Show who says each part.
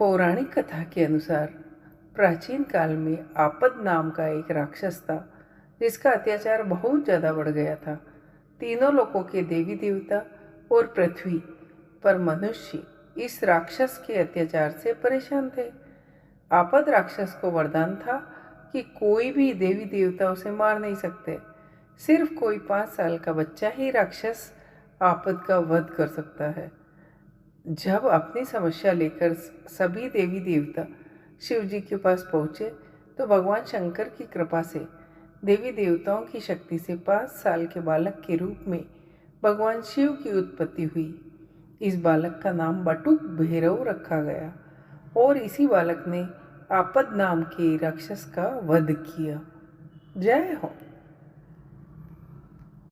Speaker 1: पौराणिक कथा के अनुसार प्राचीन काल में आपद नाम का एक राक्षस था जिसका अत्याचार बहुत ज़्यादा बढ़ गया था। तीनों लोकों के देवी देवता और पृथ्वी पर मनुष्य इस राक्षस के अत्याचार से परेशान थे। आपद राक्षस को वरदान था कि कोई भी देवी देवता उसे मार नहीं सकते। सिर्फ कोई 5 साल का बच्चा ही राक्षस आपद का वध कर सकता है। जब अपनी समस्या लेकर सभी देवी देवता शिव जी के पास पहुँचे तो भगवान शंकर की कृपा से देवी देवताओं की शक्ति से 5 साल के बालक के रूप में भगवान शिव की उत्पत्ति हुई। इस बालक का नाम बटुक भैरव रखा गया और इसी बालक ने आपद नाम के राक्षस का वध किया। जय हो।